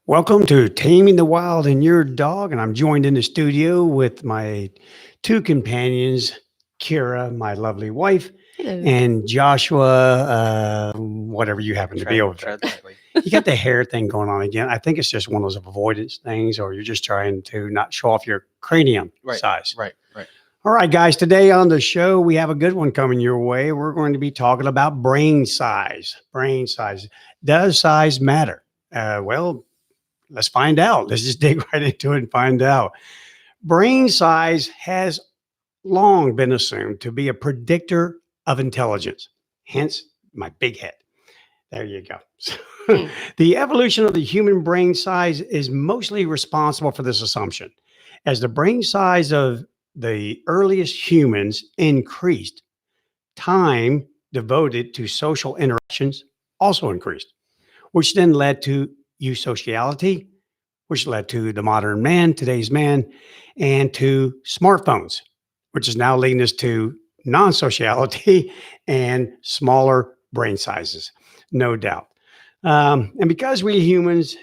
Welcome to Taming the Wild and Your Dog. And I'm joined in the studio with my two companions, Kira, my lovely wife, Hello. and Joshua, whatever you happen to be over there. Tread lightly. You got the hair thing going on again. I think it's just one of those avoidance things, or you're just trying to not show off your cranium Right. size. Right. All right, guys, today on the show, we have a good one coming your way. We're going to be talking about brain size. Brain size. Does size matter? Well, let's find out. Let's just dig right into it and find out. Brain size has long been assumed to be a predictor of intelligence, hence my big head. There you go. The evolution of the human brain size is mostly responsible for this assumption. As the brain size of the earliest humans increased, time devoted to social interactions also increased, which then led to eusociality, which led to the modern man, today's man, and to smartphones, which is now leading us to non-sociality and smaller brain sizes, no doubt. And because we humans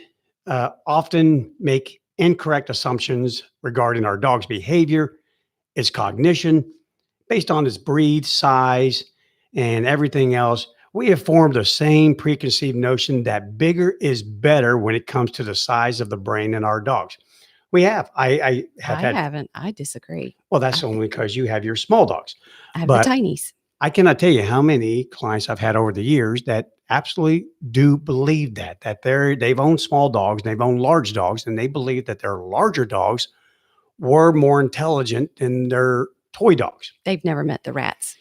often make incorrect assumptions regarding our dog's behavior, its cognition, based on its breed, size, and everything else, we have formed the same preconceived notion that bigger is better when it comes to the size of the brain in our dogs. We have. I have had. Haven't. I disagree. Well, that's only because you have your small dogs. I have But the tinies. I cannot tell you how many clients I've had over the years that absolutely do believe that they've owned small dogs, they've owned large dogs, and they believe that their larger dogs were more intelligent than their toy dogs. They've never met the rats.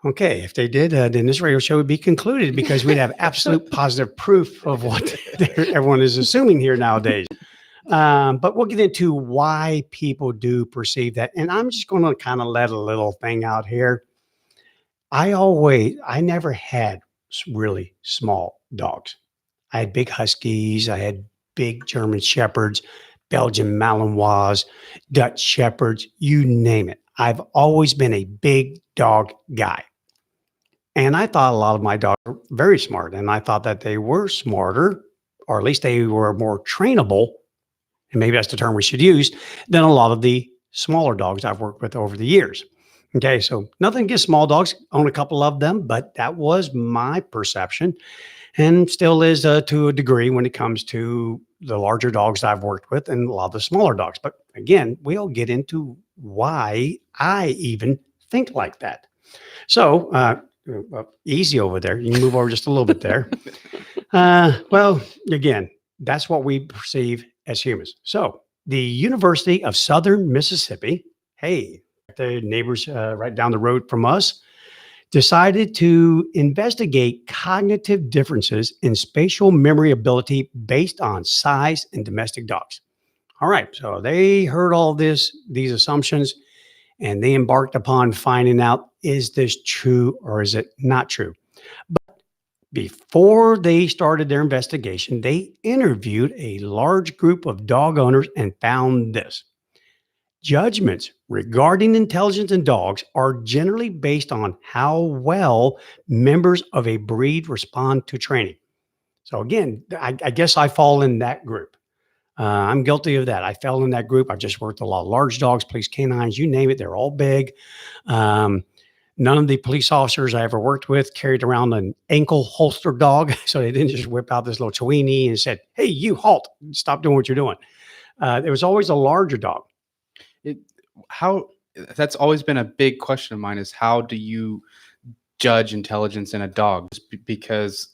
Okay, if they did, then this radio show would be concluded because we'd have absolute positive proof of what everyone is assuming here nowadays. But we'll get into why people do perceive that. And I'm just going to kind of let a little thing out here. I never had really small dogs. I had big Huskies. I had big German Shepherds, Belgian Malinois, Dutch Shepherds, you name it. I've always been a big dog guy. And I thought a lot of my dogs were very smart. And I thought that they were smarter, or at least they were more trainable, and maybe that's the term we should use, than a lot of the smaller dogs I've worked with over the years. Okay, so nothing against small dogs, own a couple of them, but that was my perception and still is to a degree when it comes to the larger dogs I've worked with and a lot of the smaller dogs. But again, we'll get into why I even think like that. So, easy over there. You can move over just a little bit there. Well, again, that's what we perceive as humans. So the University of Southern Mississippi, hey, the neighbors right down the road from us, decided to investigate cognitive differences in spatial memory ability based on size in domestic dogs. All right, so they heard all these assumptions, and they embarked upon finding out, is this true or is it not true? But before they started their investigation, they interviewed a large group of dog owners and found this. Judgments regarding intelligence in dogs are generally based on how well members of a breed respond to training. So again, I guess I fall in that group. I'm guilty of that. I fell in that group. I've just worked a lot of large dogs, police canines, you name it. They're all big. None of the police officers I ever worked with carried around an ankle holster dog. So they didn't just whip out this little Chiweenie and said, hey, you halt, stop doing what you're doing. It was always a larger dog. That's always been a big question of mine, is how do you judge intelligence in a dog? Because,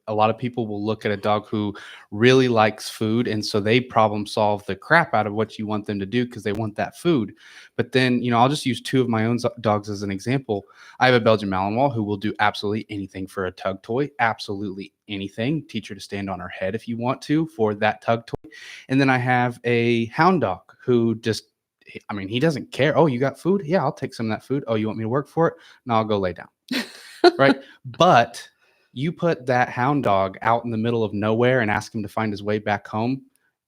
a lot of people will look at a dog who really likes food, and so they problem solve the crap out of what you want them to do because they want that food. But then, I'll just use two of my own dogs as an example. I have a Belgian Malinois who will do absolutely anything for a tug toy, absolutely anything. Teach her to stand on her head if you want to for that tug toy. And then I have a hound dog who he doesn't care. Oh, you got food? Yeah, I'll take some of that food. Oh, you want me to work for it? No, I'll go lay down. Right. But you put that hound dog out in the middle of nowhere and ask him to find his way back home,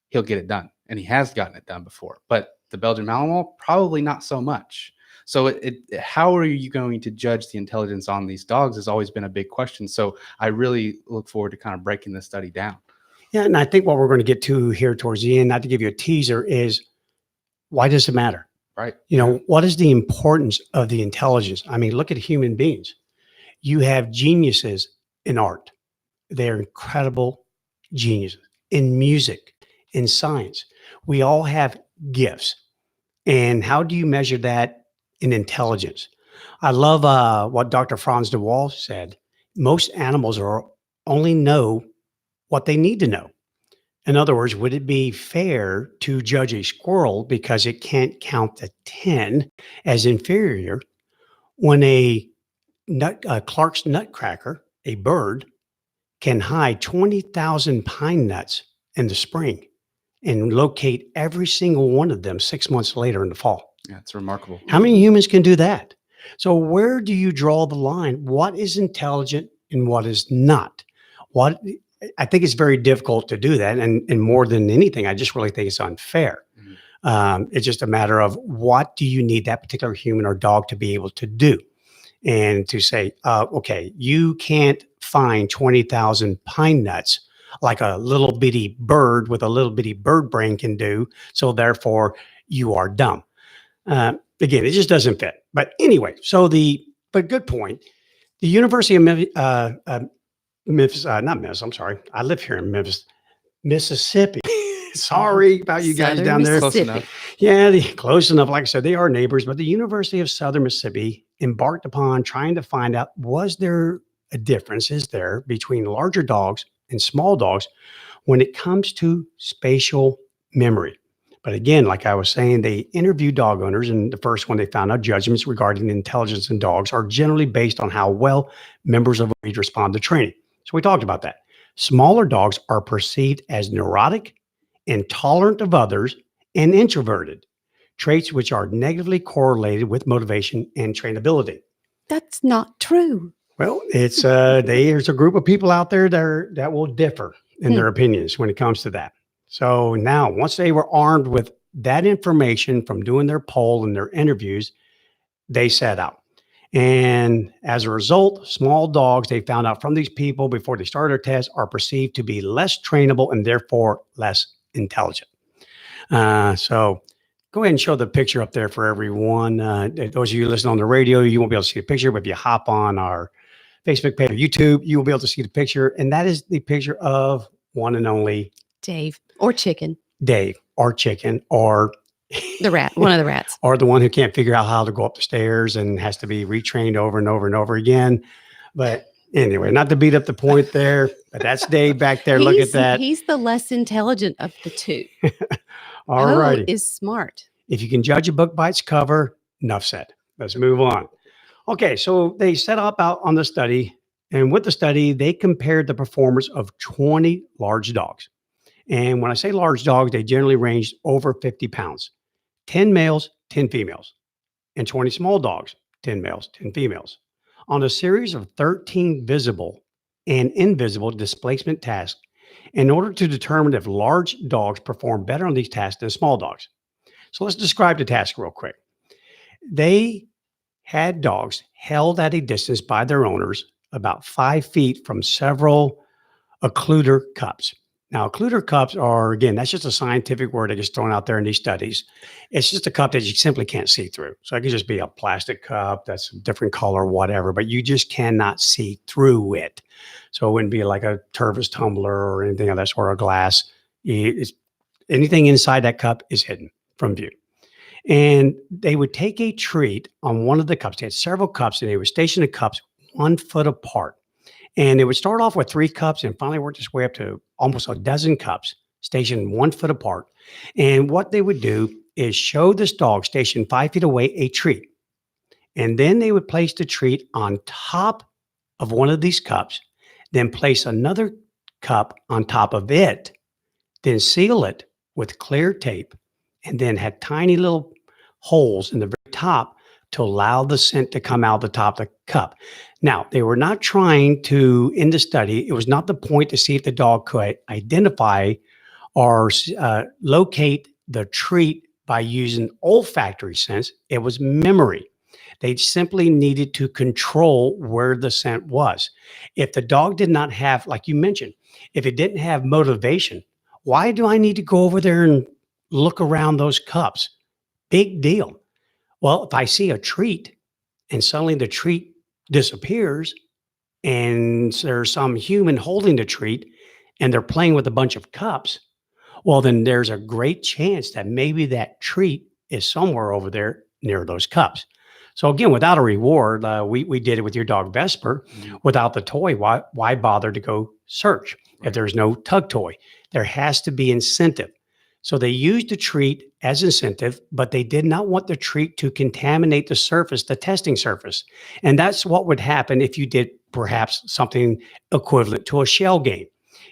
he'll get it done. And he has gotten it done before. But the Belgian Malinois, probably not so much. So how are you going to judge the intelligence on these dogs has always been a big question. So I really look forward to kind of breaking this study down. Yeah, and I think what we're going to get to here towards the end, not to give you a teaser, is why does it matter? Right. You know, what is the importance of the intelligence? I mean, look at human beings. You have geniuses in art. They're incredible geniuses in music, in science. We all have gifts. And how do you measure that in intelligence? I love what Dr. Franz de Waal said. Most animals are only know what they need to know. In other words, would it be fair to judge a squirrel because it can't count to 10 as inferior when a Clark's nutcracker, a bird, can hide 20,000 pine nuts in the spring and locate every single one of them 6 months later in the fall? Yeah, it's remarkable. How many humans can do that? So where do you draw the line? What is intelligent and what is not? What I think it's very difficult to do that. And more than anything, I just really think it's unfair. Mhm. It's just a matter of what do you need that particular human or dog to be able to do? And to say, okay, you can't find 20,000 pine nuts like a little bitty bird with a little bitty bird brain can do. So therefore, you are dumb. Again, it just doesn't fit. But anyway, but good point. The University of Memphis, not Memphis, I'm sorry. I live here in Memphis, Mississippi. Sorry about you guys Southern down there. Close Mississippi. enough. Yeah, close enough. Like I said, they are neighbors, but the University of Southern Mississippi embarked upon trying to find out, was there a difference, is there, between larger dogs and small dogs when it comes to spatial memory? But again, like I was saying, they interviewed dog owners, and the first one they found out judgments regarding intelligence in dogs are generally based on how well members of a breed respond to training. So we talked about that. Smaller dogs are perceived as neurotic, intolerant of others, and introverted, traits which are negatively correlated with motivation and trainability. That's not true. Well, it's there's a group of people out there that will differ in their opinions when it comes to that. So now, once they were armed with that information from doing their poll and their interviews, they set out. And as a result, small dogs, they found out from these people before they started their test, are perceived to be less trainable and therefore less intelligent. So go ahead and show the picture up there for everyone. Those of you listening on the radio, you won't be able to see the picture, but if you hop on our Facebook page or YouTube, you will be able to see the picture. And that is the picture of one and only Dave or chicken, Dave, or chicken, or the rat, one of the rats. or the one who can't figure out how to go up the stairs and has to be retrained over and over and over again. But anyway, not to beat up the point there, but that's Dave back there. Look at that. He's the less intelligent of the two. All Poe righty. is smart. If you can judge a book by its cover, enough said. Let's move on. Okay, so they set up out on the study, and with the study, they compared the performance of 20 large dogs. And when I say large dogs, they generally ranged over 50 pounds, 10 males, 10 females, and 20 small dogs, 10 males, 10 females, on a series of 13 visible and invisible displacement tasks in order to determine if large dogs perform better on these tasks than small dogs. So let's describe the task real quick. They had dogs held at a distance by their owners about 5 feet from several occluder cups. Now, occluder cups are, again, that's just a scientific word that gets thrown out there in these studies. It's just a cup that you simply can't see through. So it could just be a plastic cup that's a different color, whatever, but you just cannot see through it. So it wouldn't be like a Tervis tumbler or anything of that sort of glass. Anything inside that cup is hidden from view. And they would take a treat on one of the cups. They had several cups, and they would station the cups 1 foot apart. And it would start off with 3 cups and finally work its way up to almost a dozen cups stationed 1 foot apart. And what they would do is show this dog stationed 5 feet away a treat. And then they would place the treat on top of one of these cups, then place another cup on top of it, then seal it with clear tape, and then had tiny little holes in the very top to allow the scent to come out the top of the cup. Now, they were not trying to, in the study, it was not the point to see if the dog could identify or locate the treat by using olfactory sense. It was memory. They simply needed to control where the scent was. If the dog did not have, like you mentioned, if it didn't have motivation, why do I need to go over there and look around those cups? Big deal. Well, if I see a treat and suddenly the treat disappears and there's some human holding the treat and they're playing with a bunch of cups, well, then there's a great chance that maybe that treat is somewhere over there near those cups. So again, without a reward, we did it with your dog Vesper. Mhm. Without the toy, why bother to go search if Right. there's no tug toy? There has to be incentive. So they used the treat as incentive, but they did not want the treat to contaminate the surface, the testing surface. And that's what would happen if you did perhaps something equivalent to a shell game.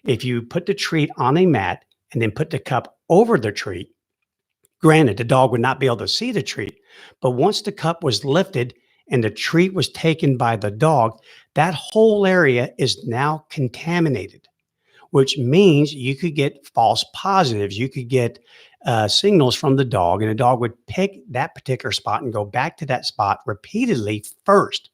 If you put the treat on a mat and then put the cup over the treat, granted, the dog would not be able to see the treat, but once the cup was lifted and the treat was taken by the dog, that whole area is now contaminated, which means you could get false positives. You could get signals from the dog, and the dog would pick that particular spot and go back to that spot repeatedly first.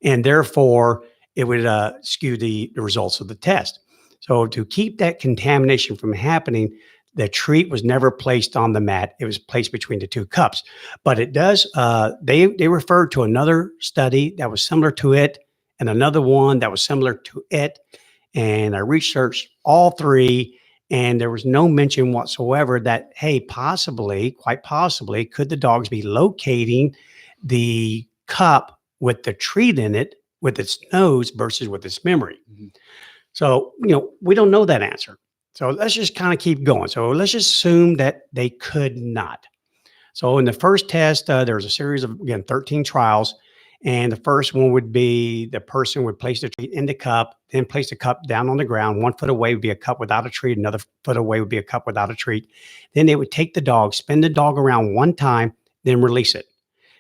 And therefore, it would skew the results of the test. So, to keep that contamination from happening, the treat was never placed on the mat. It was placed between the two cups. But it does, they referred to another study that was similar to it and another one that was similar to it. And I researched all three, and there was no mention whatsoever that, hey, possibly, quite possibly, could the dogs be locating the cup with the treat in it with its nose versus with its memory? Mhm. So, we don't know that answer. So let's just kind of keep going. So let's just assume that they could not. So in the first test, there was a series of, again, 13 trials. And the first one would be the person would place the treat in the cup, then place the cup down on the ground. 1 foot away would be a cup without a treat. Another foot away would be a cup without a treat. Then they would take the dog, spin the dog around one time, then release it.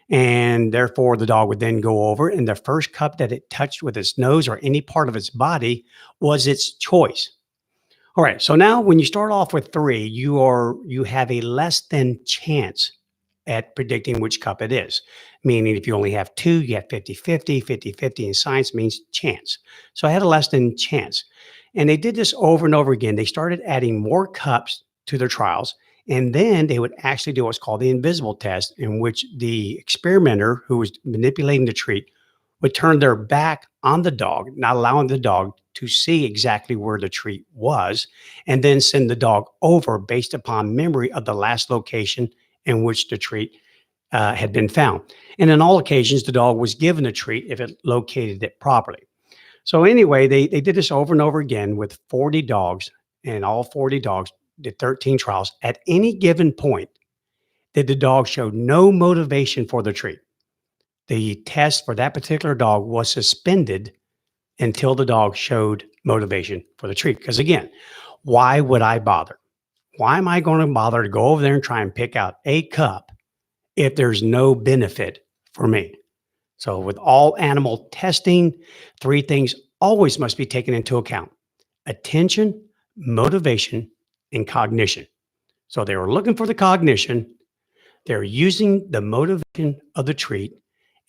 And therefore, the dog would then go over, and the first cup that it touched with its nose or any part of its body was its choice. All right. So now when you start off with three, you have a less than chance at predicting which cup it is. Meaning if you only have two, you have 50-50. 50-50 in science means chance. So I had a less than chance. And they did this over and over again. They started adding more cups to their trials. And then they would actually do what's called the invisible test, in which the experimenter who was manipulating the treat would turn their back on the dog, not allowing the dog to see exactly where the treat was, and then send the dog over based upon memory of the last location in which the treat had been found. And in all occasions, the dog was given a treat if it located it properly. So anyway, they did this over and over again with 40 dogs, and all 40 dogs did 13 trials. At any given point, did the dog show no motivation for the treat. The test for that particular dog was suspended until the dog showed motivation for the treat. Because again, why would I bother? Why am I going to bother to go over there and try and pick out a cup if there's no benefit for me? So, with all animal testing, three things always must be taken into account: attention, motivation, and cognition. So, they were looking for the cognition, they're using the motivation of the treat,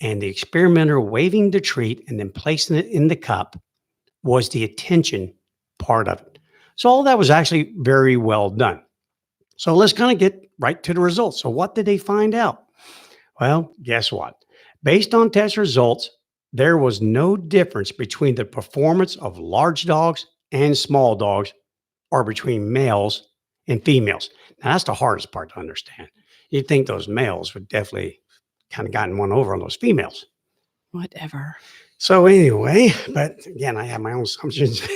and the experimenter waving the treat and then placing it in the cup was the attention part of it. So all that was actually very well done. So let's kind of get right to the results. So what did they find out? Well, guess what? Based on test results, there was no difference between the performance of large dogs and small dogs, or between males and females. Now that's the hardest part to understand. You'd think those males would definitely kind of gotten one over on those females. Whatever. So anyway, but again, I have my own assumptions.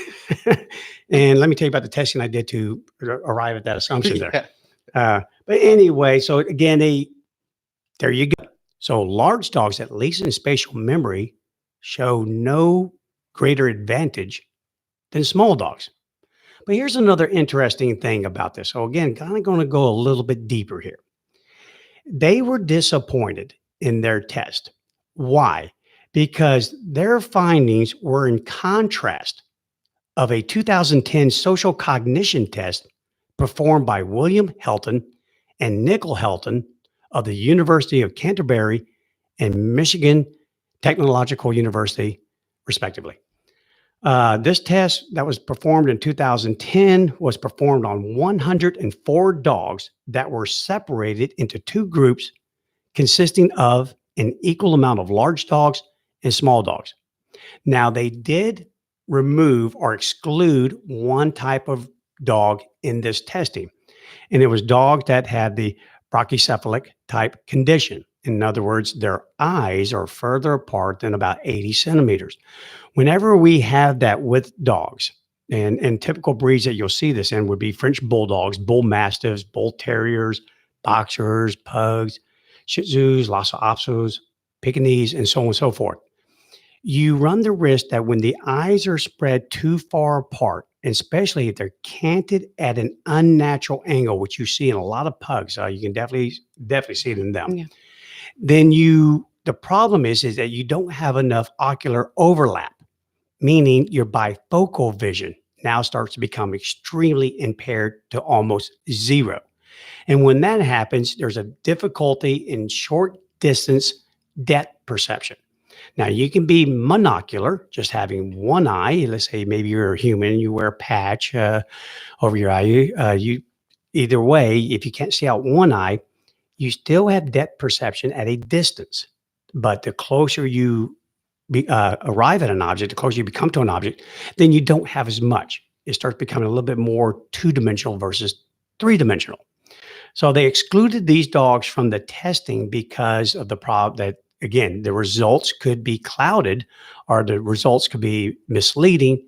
And let me tell you about the testing I did to arrive at that assumption there. Yeah. But anyway, so again, there you go. So large dogs, at least in spatial memory, show no greater advantage than small dogs. But here's another interesting thing about this. So again, kind of going to go a little bit deeper here. They were disappointed in their test. Why? Because their findings were in contrast of a 2010 social cognition test performed by William Helton and Nicole Helton of the University of Canterbury and Michigan Technological University, respectively. This test that was performed in 2010 was performed on 104 dogs that were separated into two groups consisting of an equal amount of large dogs and small dogs. Now, they did remove or exclude one type of dog in this testing, and it was dogs that had the brachycephalic type condition. In other words, their eyes are further apart than about 80 centimeters. Whenever we have that with dogs, and typical breeds that you'll see this in would be French bulldogs, bull mastiffs, bull terriers, boxers, pugs, shih tzus, lhasa apsos, Pekingese, and so on and so forth. You run the risk that when the eyes are spread too far apart, and especially if they're canted at an unnatural angle, which you see in a lot of pugs, you can definitely see it in them. Yeah. Then the problem is that you don't have enough ocular overlap, meaning your bifocal vision now starts to become extremely impaired to almost zero. And when that happens, there's a difficulty in short distance depth perception. Now, you can be monocular, just having one eye. Let's say maybe you're a human, you wear a patch over your eye. Either way, if you can't see out one eye, you still have depth perception at a distance. But the closer you arrive at an object, the closer you become to an object, then you don't have as much. It starts becoming a little bit more two-dimensional versus three-dimensional. So they excluded these dogs from the testing because of the problem that, again, the results could be clouded or the results could be misleading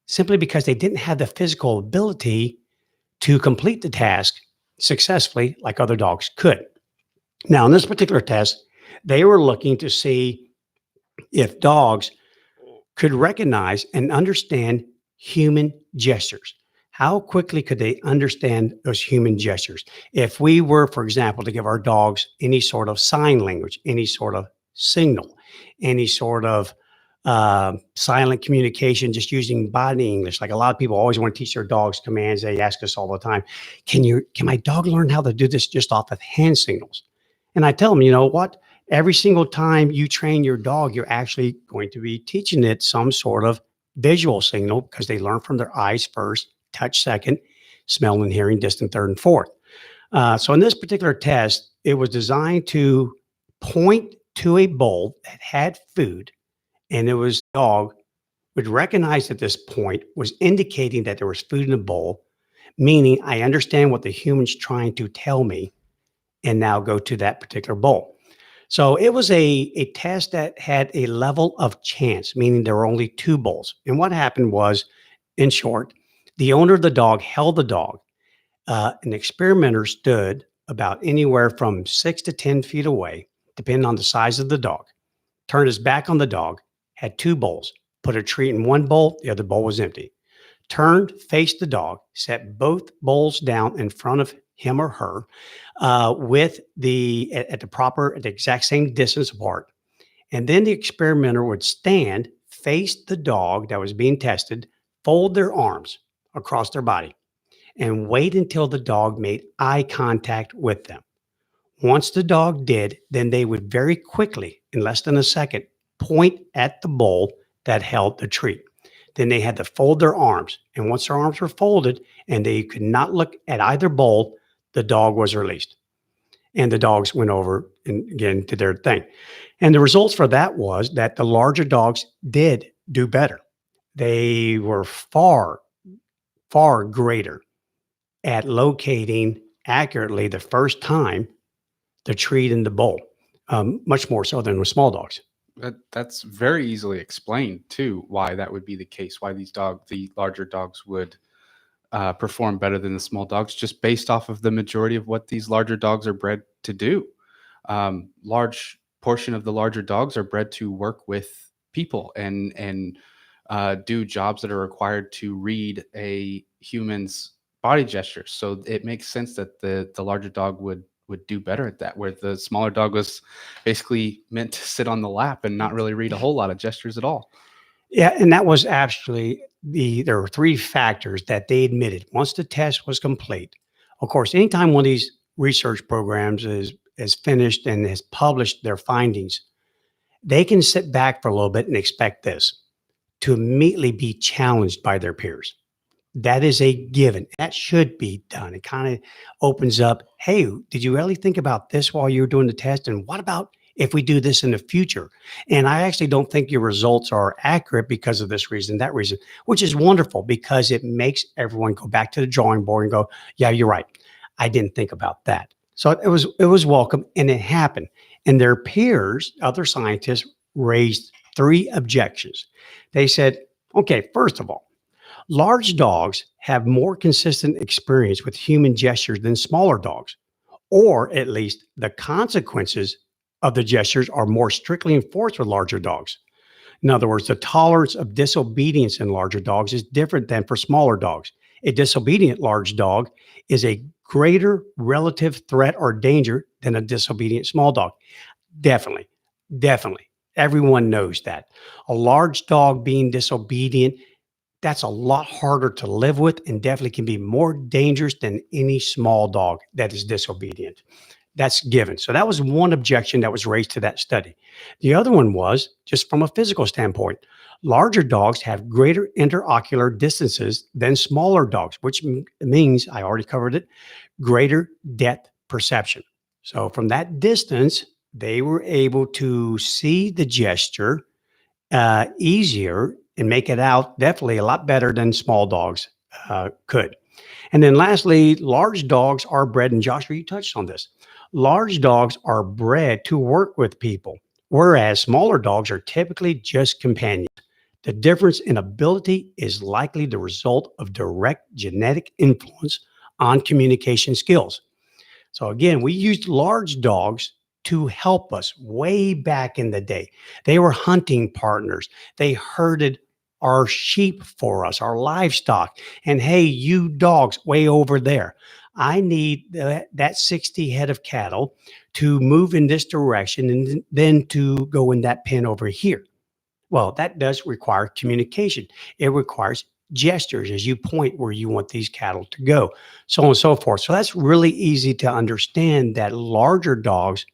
simply because they didn't have the physical ability to complete the task successfully like other dogs could. Now, in this particular test, they were looking to see if dogs could recognize and understand human gestures. How quickly could they understand those human gestures? If we were, for example, to give our dogs any sort of sign language, any sort of signal, any sort of silent communication, just using body English. Like a lot of people always want to teach their dogs commands. They ask us all the time, can my dog learn how to do this just off of hand signals? And I tell them, you know what? Every single time you train your dog, you're actually going to be teaching it some sort of visual signal because they learn from their eyes first, touch second, smell and hearing distant third and fourth. So in this particular test, it was designed to point to a bowl that had food, and it was dog would recognize at this point was indicating that there was food in the bowl, meaning I understand what the human's trying to tell me, and now go to that particular bowl. So it was a test that had a level of chance, meaning there were only two bowls. And what happened was, in short, the owner of the dog held the dog. An experimenter stood about anywhere from 6 to 10 feet away, depending on the size of the dog, turned his back on the dog, had two bowls, put a treat in one bowl, the other bowl was empty, turned, faced the dog, set both bowls down in front of him or her with the exact same distance apart. And then the experimenter would stand, face the dog that was being tested, fold their arms across their body, and wait until the dog made eye contact with them. Once the dog did, then they would very quickly, in less than a second, point at the bowl that held the treat. Then they had to fold their arms. And once their arms were folded and they could not look at either bowl, the dog was released. And the dogs went over and again did their thing. And the results for that was that the larger dogs did do better. They were far, far greater at locating accurately the first time the treat in the bowl, much more so than with small dogs. That's very easily explained too, why that would be the case, why the larger dogs would perform better than the small dogs, just based off of the majority of what these larger dogs are bred to do. Large portion of the larger dogs are bred to work with people and do jobs that are required to read a human's body gestures. So it makes sense that the larger dog would do better at that, where the smaller dog was basically meant to sit on the lap and not really read a whole lot of gestures at all. Yeah, and that was actually there were three factors that they admitted once the test was complete. Of course, anytime one of these research programs is finished and has published their findings, they can sit back for a little bit and expect this to immediately be challenged by their peers. That is a given. That should be done. It kind of opens up, hey, did you really think about this while you were doing the test? And what about if we do this in the future? And I actually don't think your results are accurate because of this reason, that reason, which is wonderful because it makes everyone go back to the drawing board and go, yeah, you're right. I didn't think about that. So it was welcome and it happened. And their peers, other scientists, raised three objections. They said, okay, first of all, large dogs have more consistent experience with human gestures than smaller dogs, or at least the consequences of the gestures are more strictly enforced with larger dogs. In other words, the tolerance of disobedience in larger dogs is different than for smaller dogs. A disobedient large dog is a greater relative threat or danger than a disobedient small dog. Definitely, definitely. Everyone knows that. A large dog being disobedient, that's a lot harder to live with and definitely can be more dangerous than any small dog that is disobedient. That's given. So that was one objection that was raised to that study. The other one was just from a physical standpoint. Larger dogs have greater interocular distances than smaller dogs, which means, I already covered it, greater depth perception. So from that distance, they were able to see the gesture easier and make it out definitely a lot better than small dogs could. And then lastly, large dogs are bred, and Joshua, you touched on this. Large dogs are bred to work with people, whereas smaller dogs are typically just companions. The difference in ability is likely the result of direct genetic influence on communication skills. So again, we used large dogs to help us way back in the day. They were hunting partners. They herded our sheep for us, our livestock. And hey, you dogs way over there. I need that 60 head of cattle to move in this direction and then to go in that pen over here. Well, that does require communication. It requires gestures as you point where you want these cattle to go, so on and so forth. So that's really easy to understand that larger dogs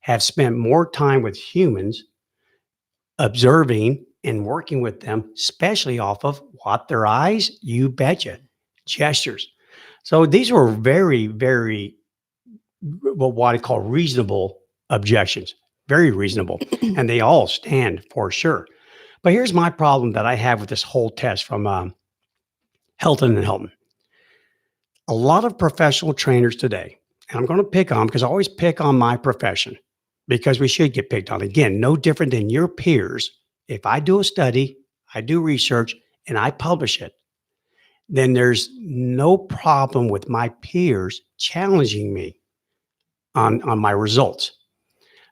have spent more time with humans observing and working with them, especially off of what their eyes, you betcha, gestures. So these were very, very, well, what I call reasonable objections, very reasonable, and they all stand for sure. But here's my problem that I have with this whole test from Helton and Helton. A lot of professional trainers today, and I'm going to pick on because I always pick on my profession because we should get picked on. Again, no different than your peers. If I do a study, I do research, and I publish it, then there's no problem with my peers challenging me on my results.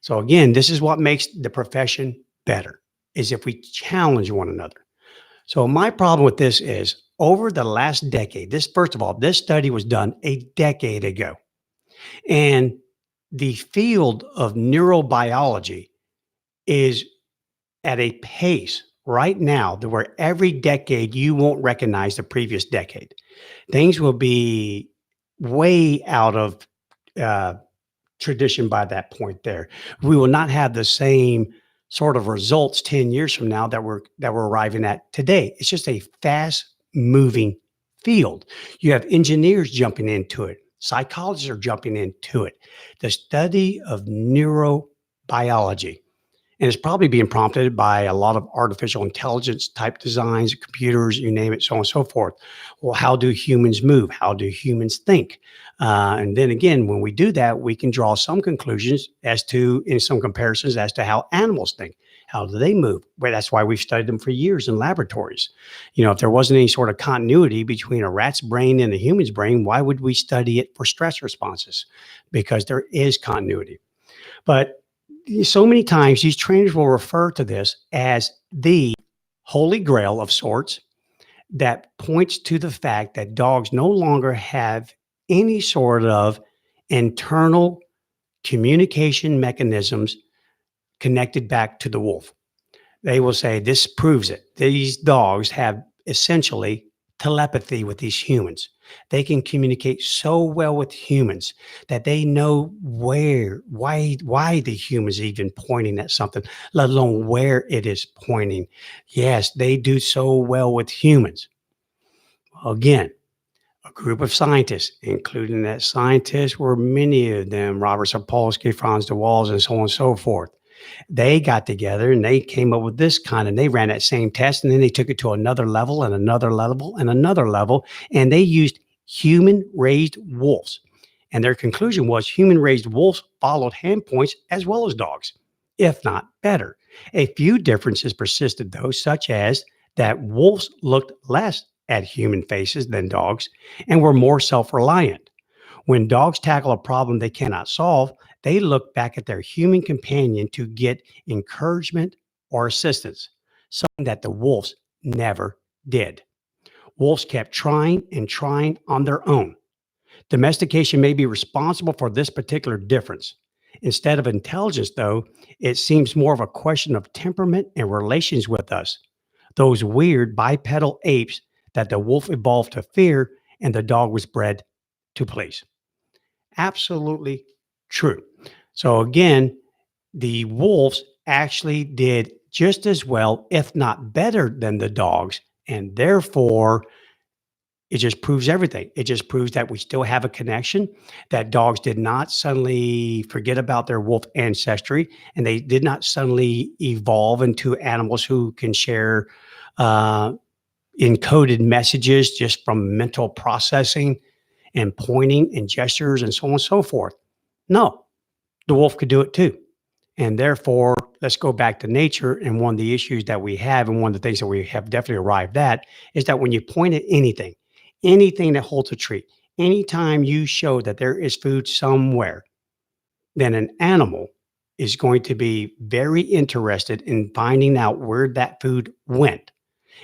So again, this is what makes the profession better, is if we challenge one another. So my problem with this is over the last decade, this, first of all, this study was done a decade ago. And the field of neurobiology is at a pace right now that where every decade you won't recognize the previous decade. Things will be way out of tradition by that point there. We will not have the same sort of results 10 years from now that we're arriving at today. It's just a fast moving field. You have engineers jumping into it. Psychologists are jumping into it. The study of neurobiology. And it's probably being prompted by a lot of artificial intelligence type designs, computers, you name it, so on and so forth. Well, how do humans move? How do humans think? And then again, when we do that, we can draw some conclusions as to, in some comparisons, as to how animals think. How do they move? Well, that's why we've studied them for years in laboratories. You know, if there wasn't any sort of continuity between a rat's brain and a human's brain, why would we study it for stress responses? Because there is continuity. But so many times these trainers will refer to this as the holy grail of sorts that points to the fact that dogs no longer have any sort of internal communication mechanisms connected back to the wolf. They will say this proves it. These dogs have essentially telepathy with these humans. They can communicate so well with humans that they know why the human's even pointing at something, let alone where it is pointing. Yes, they do so well with humans. Again, a group of scientists, including that scientists were many of them, Robert Sapolsky, Franz de Waals, and so on and so forth. They got together and they came up with this kind, and they ran that same test, and then they took it to another level and another level and another level, and they used human raised wolves. And their conclusion was human raised wolves followed hand points as well as dogs, if not better. A few differences persisted, though, such as that wolves looked less at human faces than dogs and were more self reliant. When dogs tackle a problem they cannot solve, they look back at their human companion to get encouragement or assistance, something that the wolves never did. Wolves kept trying and trying on their own. Domestication may be responsible for this particular difference. Instead of intelligence, though, it seems more of a question of temperament and relations with us. Those weird bipedal apes that the wolf evolved to fear and the dog was bred to please. Absolutely true. So again, the wolves actually did just as well, if not better than the dogs. And therefore, it just proves everything. It just proves that we still have a connection, that dogs did not suddenly forget about their wolf ancestry, and they did not suddenly evolve into animals who can share uh, encoded messages just from mental processing and pointing and gestures and so on and so forth. No, the wolf could do it too. And therefore, let's go back to nature. And one of the issues that we have, and one of the things that we have definitely arrived at, is that when you point at anything that holds a treat, anytime you show that there is food somewhere, then an animal is going to be very interested in finding out where that food went.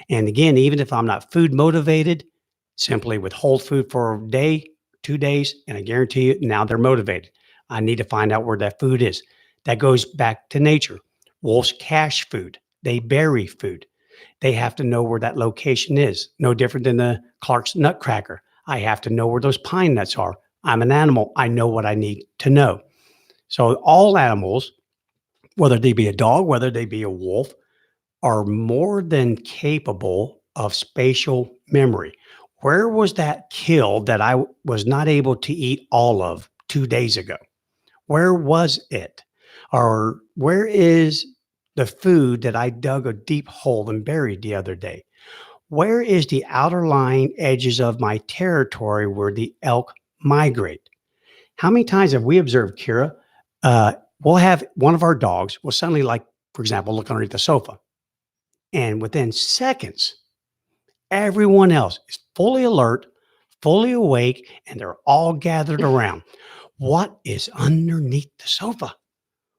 And again, even if I'm not food motivated, simply withhold food for a day, 2 days, and I guarantee you now they're motivated. I need to find out where that food is. That goes back to nature. Wolves cache food, they bury food. They have to know where that location is. No different than the Clark's Nutcracker. I have to know where those pine nuts are. I'm an animal. I know what I need to know. So all animals, whether they be a dog, whether they be a wolf, are more than capable of spatial memory. Where was that kill that I was not able to eat all of 2 days ago? Where was it? Or where is the food that I dug a deep hole and buried the other day? Where is the outer lying edges of my territory where the elk migrate? How many times have we observed, Kira? We'll have one of our dogs will suddenly, like, for example, look underneath the sofa. And within seconds, everyone else is fully alert, fully awake, and they're all gathered around. What is underneath the sofa?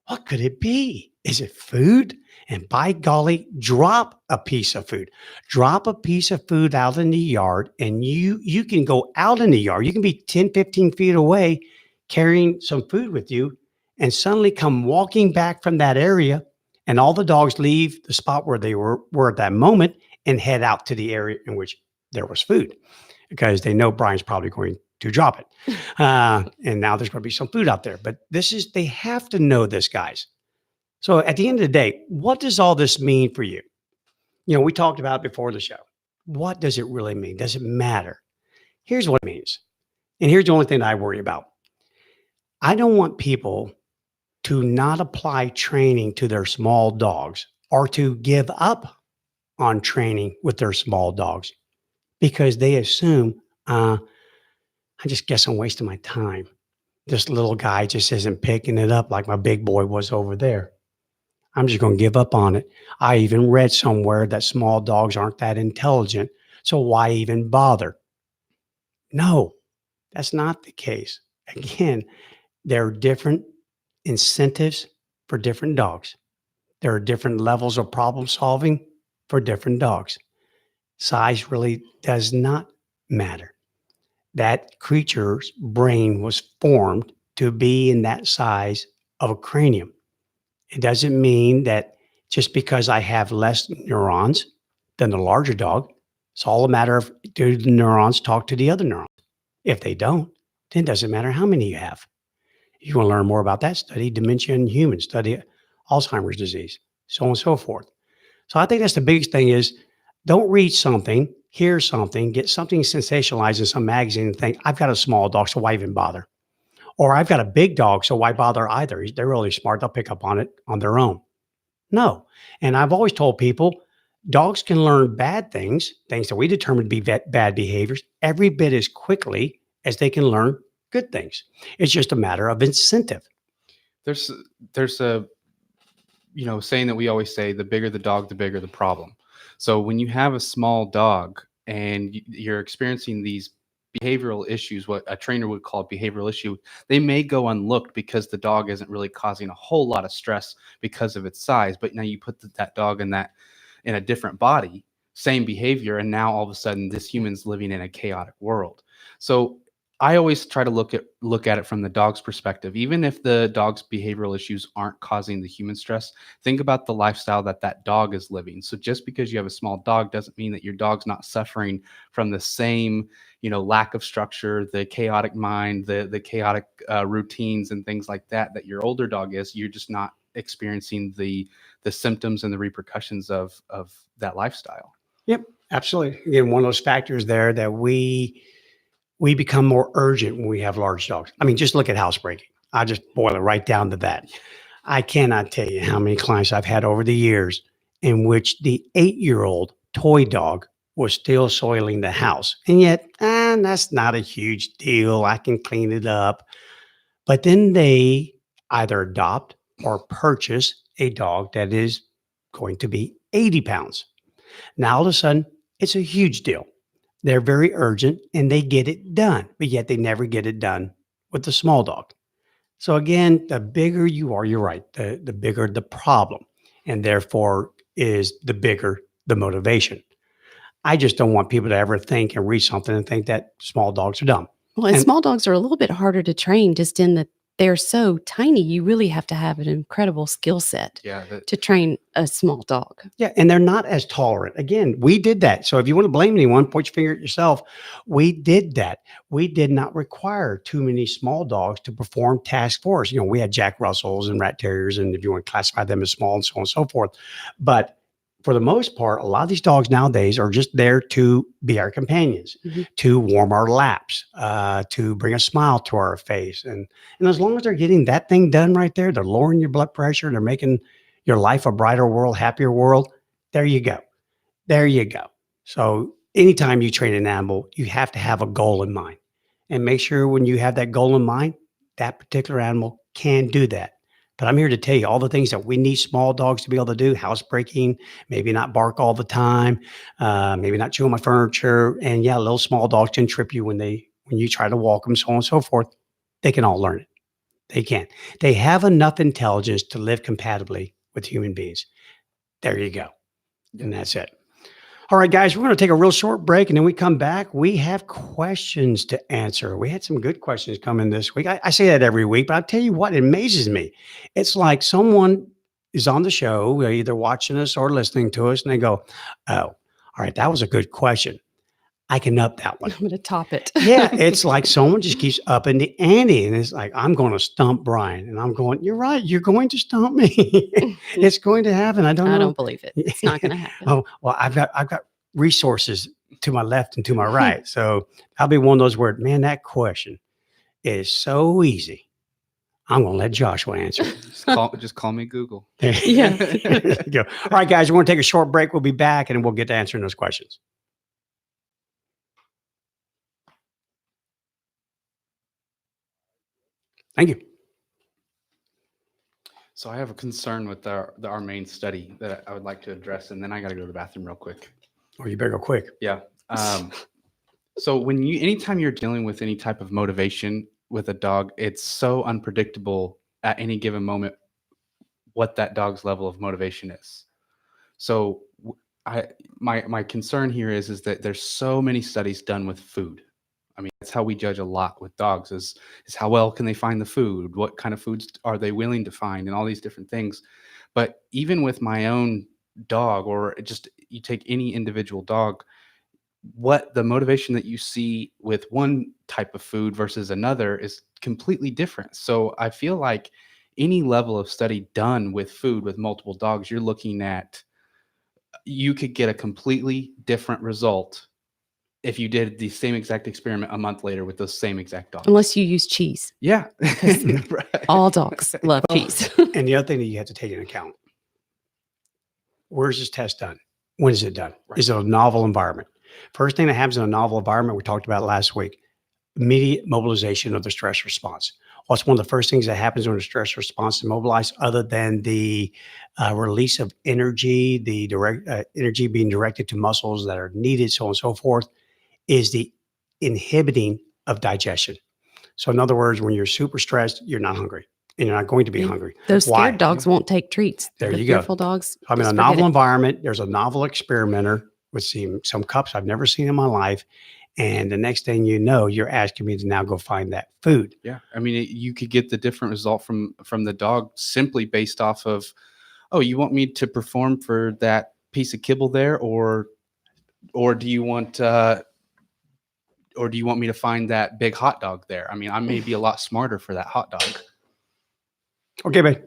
What could it be? Is it food? And by golly, drop a piece of food. Drop a piece of food out in the yard, and you can go out in the yard. You can be 10, 15 feet away carrying some food with you and suddenly come walking back from that area, and all the dogs leave the spot where they were at that moment and head out to the area in which there was food because they know Brian's probably going to drop it. And now there's going to be some food out there. But they have to know this, guys. So at the end of the day, what does all this mean for you? You know, we talked about it before the show. What does it really mean? Does it matter? Here's what it means. And here's the only thing that I worry about. I don't want people to not apply training to their small dogs or to give up on training with their small dogs because they assume, I just guess I'm wasting my time. This little guy just isn't picking it up like my big boy was over there. I'm just going to give up on it. I even read somewhere that small dogs aren't that intelligent. So why even bother? No, that's not the case. Again, there are different incentives for different dogs. There are different levels of problem solving for different dogs. Size really does not matter. That creature's brain was formed to be in that size of a cranium. It doesn't mean that just because I have less neurons than the larger dog, it's all a matter of do the neurons talk to the other neurons? If they don't, then it doesn't matter how many you have. If you want to learn more about that, study dementia in humans, study Alzheimer's disease, so on and so forth. So I think that's the biggest thing is don't read something, hear something, get something sensationalized in some magazine and think, I've got a small dog, so why even bother? Or I've got a big dog, so why bother either? They're really smart. They'll pick up on it on their own. No. And I've always told people dogs can learn bad things, things that we determine to be bad behaviors, every bit as quickly as they can learn good things. It's just a matter of incentive. There's there's a saying that we always say, the bigger the dog, the bigger the problem. So when you have a small dog and you're experiencing these behavioral issues, what a trainer would call a behavioral issue, they may go unlooked because the dog isn't really causing a whole lot of stress because of its size. But now you put that dog in a different body, same behavior, and now all of a sudden this human's living in a chaotic world. So I always try to look at it from the dog's perspective. Even if the dog's behavioral issues aren't causing the human stress, think about the lifestyle that dog is living. So just because you have a small dog doesn't mean that your dog's not suffering from the same, lack of structure, the chaotic mind, the chaotic routines and things like that your older dog is. You're just not experiencing the symptoms and the repercussions of that lifestyle. Yep, absolutely. Again, one of those factors there that we become more urgent when we have large dogs. I mean, just look at housebreaking. I just boil it right down to that. I cannot tell you how many clients I've had over the years in which the 8-year-old toy dog was still soiling the house. And yet, that's not a huge deal. I can clean it up. But then they either adopt or purchase a dog that is going to be 80 pounds. Now, all of a sudden, it's a huge deal. They're very urgent and they get it done, but yet they never get it done with the small dog. So again, the bigger you are, you're right, the bigger the problem, and therefore is the bigger the motivation. I just don't want people to ever think and read something and think that small dogs are dumb. Well, and And small dogs are a little bit harder to train just in that they're so tiny. You really have to have an incredible skill set Yeah, to train a small dog. yeah, and they're not as tolerant. Again, we did that. So if you want to blame anyone, point your finger at yourself. We did that. We did not require too many small dogs to perform tasks for us. We had Jack Russells and Rat Terriers, and if you want to classify them as small and so on and so forth. But for the most part, a lot of these dogs nowadays are just there to be our companions, Mhm. to warm our laps, to bring a smile to our face. And as long as they're getting that thing done right there, they're lowering your blood pressure, they're making your life a brighter world, happier world. There you go. There you go. So anytime you train an animal, you have to have a goal in mind and make sure when you have that goal in mind, that particular animal can do that. But I'm here to tell you all the things that we need small dogs to be able to do: housebreaking, maybe not bark all the time, maybe not chew on my furniture. And yeah, little small dogs can trip you when you try to walk them, so on and so forth. They can all learn it. They can. They have enough intelligence to live compatibly with human beings. There you go. And that's it. All right, guys, we're going to take a real short break. And then we come back. We have questions to answer. We had some good questions come in this week. I say that every week, but I'll tell you what, it amazes me. It's like someone is on the show, they're either watching us or listening to us, and they go, oh, all right, that was a good question. I can up that one. I'm going to top it. Yeah, it's like someone just keeps upping the ante, and it's like, I'm going to stump Bryan, and I'm going, you're right, you're going to stump me. It's going to happen. I don't I know. don't believe it. It's not going to happen. Oh, well, I've got resources to my left and to my right. So I'll be one of those where, man, that question is so easy. I'm going to let Joshua answer. Just call me Google. Yeah. There you go. All right, guys, we're going to take a short break. We'll be back, and we'll get to answering those questions. Thank you. So I have a concern with our main study that I would like to address, and then I got to go to the bathroom real quick. Or you better go quick. Yeah. So anytime you're dealing with any type of motivation with a dog, it's so unpredictable at any given moment what that dog's level of motivation is. So my concern here is that there's so many studies done with food. I mean, that's how we judge a lot with dogs is how well can they find the food? What kind of foods are they willing to find, and all these different things. But even with my own dog, or just you take any individual dog, what the motivation that you see with one type of food versus another is completely different. So I feel like any level of study done with food with multiple dogs, you're looking at, you could get a completely different result if you did the same exact experiment a month later with those same exact dogs. Unless you use cheese. Yeah. Because Right. all dogs love Well, cheese. And the other thing that you have to take into account, where's this test done? When is it done? Right. Is it a novel environment? First thing that happens in a novel environment, we talked about last week, immediate mobilization of the stress response. What's one of the first things that happens when the stress response is mobilized, other than the release of energy, the direct energy being directed to muscles that are needed, so on and so forth, is the inhibiting of digestion. So, in other words, when you're super stressed, you're not hungry, and you're not going to be Yeah. hungry. Those Why? scared dogs won't take treats. There The you go. fearful dogs. I'm in a just forget novel it. environment. There's a novel experimenter with some cups I've never seen in my life. And the next thing you know, you're asking me to now go find that food. Yeah. I mean, you could get the different result from the dog simply based off of, oh, you want me to perform for that piece of kibble there, or do you want me to find that big hot dog there? I mean, I may be a lot smarter for that hot dog. Okay, babe.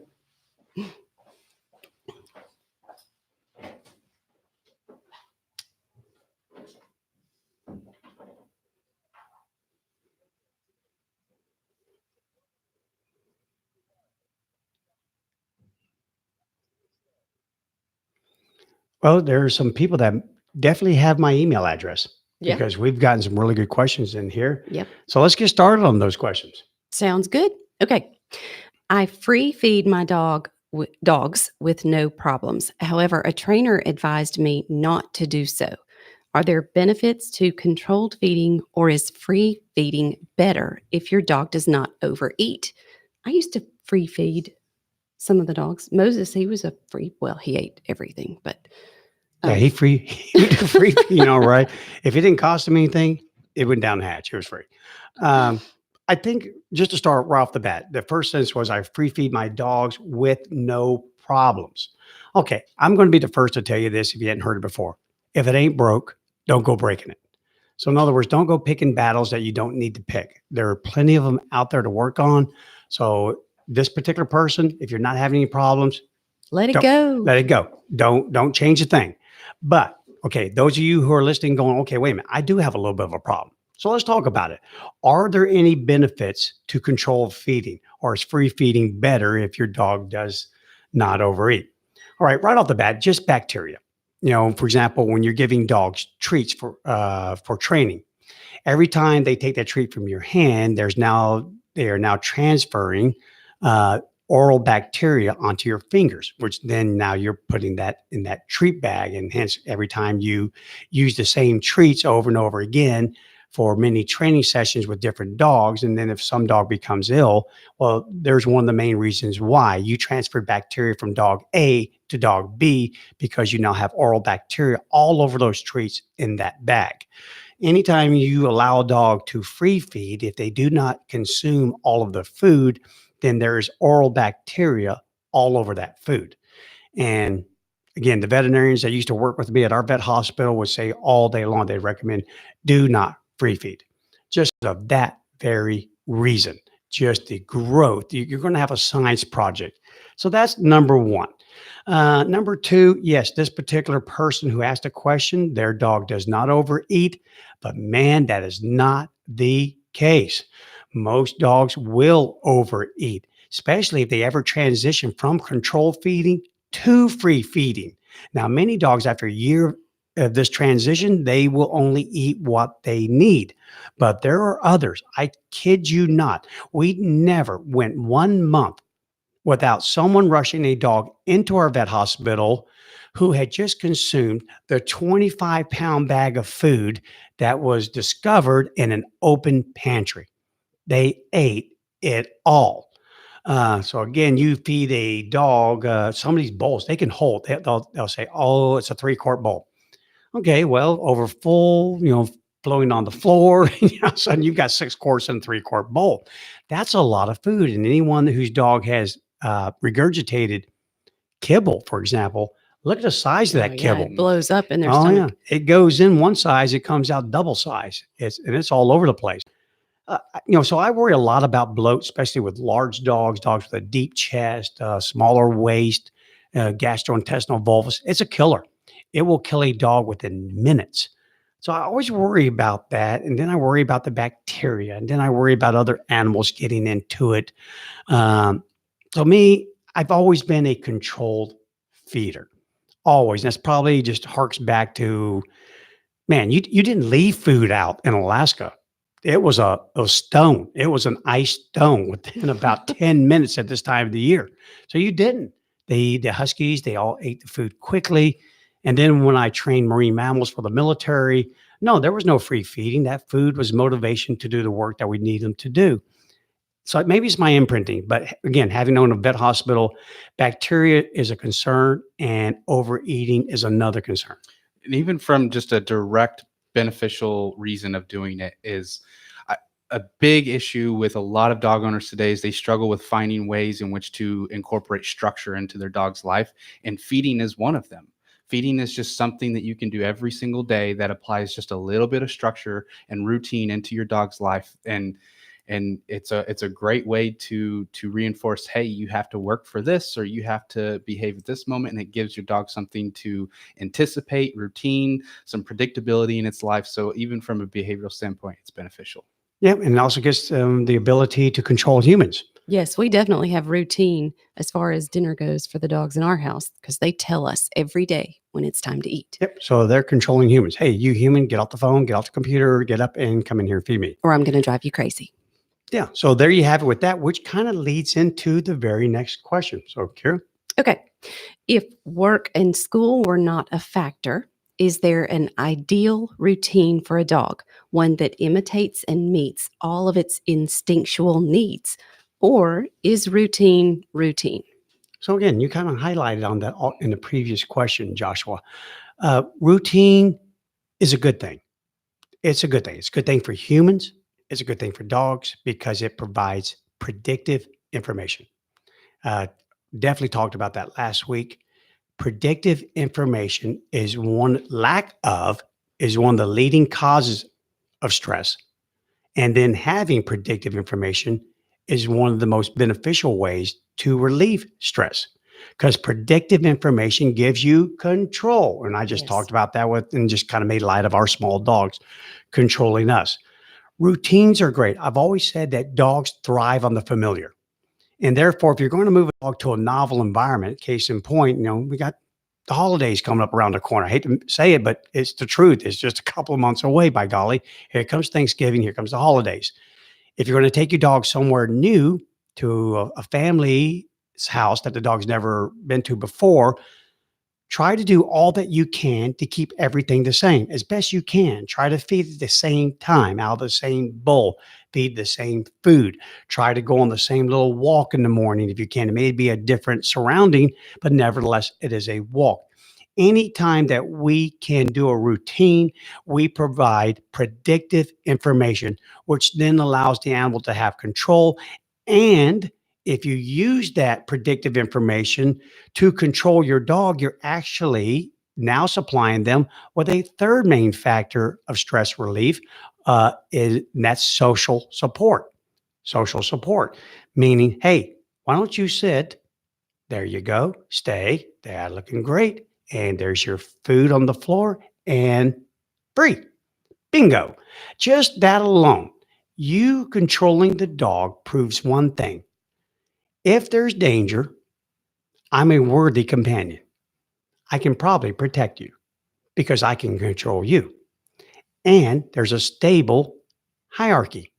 Well, there are some people that definitely have my email address Yeah. because we've gotten some really good questions in here. Yep. So let's get started on those questions. Sounds good. Okay. I free feed my dogs with no problems. However, a trainer advised me not to do so. Are there benefits to controlled feeding, or is free feeding better if your dog does not overeat? I used to free feed some of the dogs. Moses, he was he ate everything, but Yeah, he free, right? If it didn't cost him anything, it went down the hatch. It was free. I think just to start right off the bat, the first sentence was I free feed my dogs with no problems. Okay, I'm going to be the first to tell you this if you hadn't heard it before. If it ain't broke, don't go breaking it. So in other words, don't go picking battles that you don't need to pick. There are plenty of them out there to work on. So this particular person, if you're not having any problems, let it Don't- go. let it go. Don't change a thing. But okay, those of you who are listening going, okay, wait a minute, I do have a little bit of a problem. So let's talk about it. Are there any benefits to controlled feeding, or is free feeding better if your dog does not overeat? All right, right off the bat, just bacteria. For example, when you're giving dogs treats for training, every time they take that treat from your hand, they are now transferring oral bacteria onto your fingers, which then now you're putting that in that treat bag. And hence, every time you use the same treats over and over again for many training sessions with different dogs, and then if some dog becomes ill, well, there's one of the main reasons why you transferred bacteria from dog A to dog B, because you now have oral bacteria all over those treats in that bag. Anytime you allow a dog to free feed, if they do not consume all of the food, then there's oral bacteria all over that food. And again, the veterinarians that used to work with me at our vet hospital would say all day long, they recommend do not free feed, just of that very reason, just the growth. You're going to have a science project. So that's number one. Number two, yes, this particular person who asked a question, their dog does not overeat, but man, that is not the case. Most dogs will overeat, especially if they ever transition from controlled feeding to free feeding. Now, many dogs, after a year of this transition, they will only eat what they need. But there are others, I kid you not, we never went 1 month without someone rushing a dog into our vet hospital who had just consumed the 25-pound bag of food that was discovered in an open pantry. They ate it all. So again, you feed a dog some of these bowls, they can hold. They'll say, "Oh, it's a 3-quart bowl." Okay, well, over full, flowing on the floor, and all of a sudden you've got 6 quarts in a 3-quart bowl. That's a lot of food, and anyone whose dog has regurgitated kibble, for example, Look at the size of Oh, that yeah, kibble. it blows up in their Oh yeah, stomach. it goes in one size, it comes out double size. It's all over the place. So I worry a lot about bloat, especially with large dogs, dogs with a deep chest, smaller waist, gastrointestinal volvus. It's a killer. It will kill a dog within minutes. So I always worry about that, and then I worry about the bacteria, and then I worry about other animals getting into it. Um, so me, I've always been a controlled feeder, always. And that's probably just harks back to, man, you didn't leave food out in Alaska. It was a stone. It was an ice stone within about 10 minutes at this time of the year. So you didn't. The huskies, they all ate the food quickly. And then when I trained marine mammals for the military, no, there was no free feeding. That food was motivation to do the work that we need them to do. So maybe it's my imprinting, but again, having owned a vet hospital, bacteria is a concern and overeating is another concern. And even from just a direct beneficial reason of doing it is a a big issue with a lot of dog owners today is they struggle with finding ways in which to incorporate structure into their dog's life, and feeding is one of them. Feeding is just something that you can do every single day that applies just a little bit of structure and routine into your dog's life, and it's a great way to reinforce, hey, you have to work for this or you have to behave at this moment, and it gives your dog something to anticipate, routine, some predictability in its life. So even from a behavioral standpoint, it's beneficial. Yeah, and it also gets the ability to control humans. Yes, we definitely have routine as far as dinner goes for the dogs in our house because they tell us every day when it's time to eat, Yep. So they're controlling humans. Hey, you human, get off the phone, get off the computer, get up and come in here and feed me. or I'm going to drive you crazy. Yeah. So there you have it with that, which kind of leads into the very next question. So, Kira, Okay. If work and school were not a factor, is there an ideal routine for a dog, one that imitates and meets all of its instinctual needs? Or is routine routine? so again, you kind of highlighted on that in the previous question, Joshua. Routine is a good thing. It's a good thing. It's a good thing for humans. It's a good thing for dogs because it provides predictive information. Uh, Definitely talked about that last week. Predictive information is one of the leading causes of stress. And then having predictive information is one of the most beneficial ways to relieve stress because predictive information gives you control. And I just Yes. talked about that with and just kind of made light of our small dogs controlling us. Routines are great. I've always said that dogs thrive on the familiar. And therefore, if you're going to move a dog to a novel environment, case in point, we got the holidays coming up around the corner. I hate to say it, but it's the truth. It's just a couple of months away, by golly. Here comes Thanksgiving. Here comes the holidays. If you're going to take your dog somewhere new to a family's house that the dog's never been to before, try to do all that you can to keep everything the same as best you can. Try to feed at the same time, out of the same bowl, feed the same food. Try to go on the same little walk in the morning if you can. It may be a different surrounding, but nevertheless, it is a walk. Anytime that we can do a routine, we provide predictive information, which then allows the animal to have control. And if you use that predictive information to control your dog, you're actually now supplying them with a third main factor of stress relief, and that's social support. Social support, meaning, hey, why don't you sit? There you go. Stay. They're looking great. And there's your food on the floor and free. Bingo. Just that alone, you controlling the dog proves one thing. If there's danger, I'm a worthy companion. I can probably protect you because I can control you. And there's a stable hierarchy.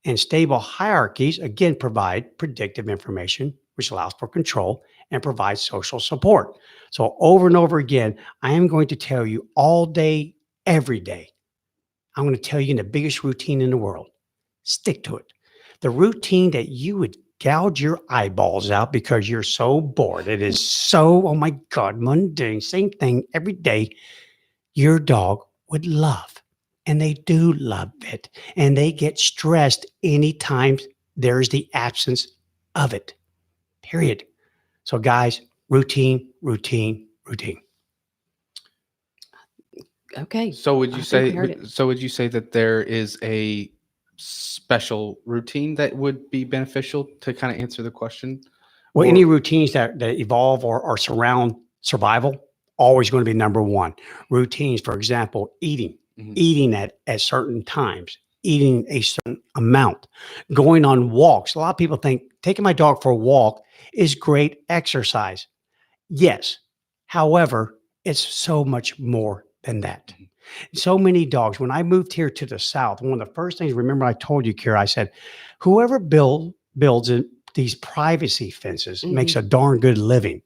And stable hierarchies, again, provide predictive information, which allows for control and provides social support. So, over and over again, I am going to tell you all day, every day, I'm going to tell you in the biggest routine in the world. Stick to it. The routine that you would gouge your eyeballs out because you're so bored. It is so, oh my God, mundane, same thing every day. Your dog would love. And they do love it. And they get stressed anytime there's the absence of it. Period. So, guys, routine, routine, routine. Okay. So would I you think we say heard it. so would you say that there is a special routine that would be beneficial to kind of answer the question? Well, any Or routines that evolve or surround survival, always going to be number one. Routines, for example, eating, Mhm. eating at certain times, eating a certain amount, going on walks. A lot of people think taking my dog for a walk is great exercise. Yes. However, it's so much more than that. Mhm. So many dogs. When I moved here to the South, one of the first things, remember I told you, Kira, I said, whoever builds these privacy fences makes Mhm. a darn good living.